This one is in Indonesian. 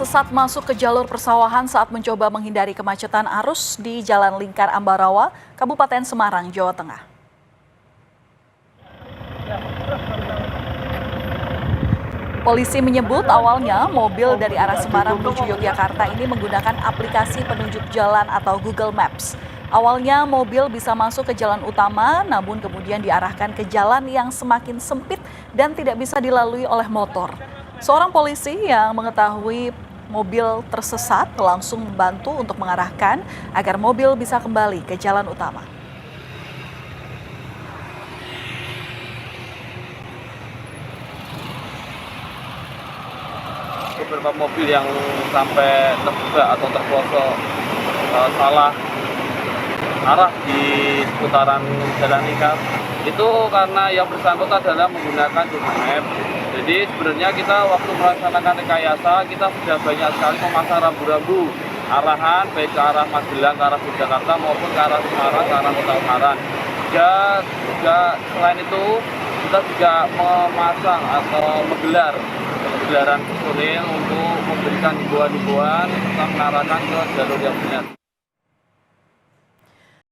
tersesat masuk ke jalur persawahan saat mencoba menghindari kemacetan arus di Jalan Lingkar Ambarawa, Kabupaten Semarang, Jawa Tengah. Polisi menyebut awalnya mobil dari arah Semarang menuju Yogyakarta ini menggunakan aplikasi penunjuk jalan atau Google Maps. Awalnya mobil bisa masuk ke jalan utama, namun kemudian diarahkan ke jalan yang semakin sempit dan tidak bisa dilalui oleh motor. Seorang polisi yang mengetahui mobil tersesat langsung membantu untuk mengarahkan agar mobil bisa kembali ke jalan utama. Beberapa mobil yang sampai terjebak atau terpelosok salah arah di seputaran Jalan Lingkar itu karena yang bersangkutan adalah menggunakan Google Maps. Jadi sebenarnya kita waktu melaksanakan rekayasa kita sudah banyak sekali memasang rambu-rambu arahan baik ke arah Magelang, ke arah Yogyakarta maupun ke arah Semarang, ke arah Kota Ungaran. Juga selain itu kita juga memasang atau menggelar gelaran personil untuk memberikan himbauan-himbauan tentang mengarahkan ke jalur yang benar.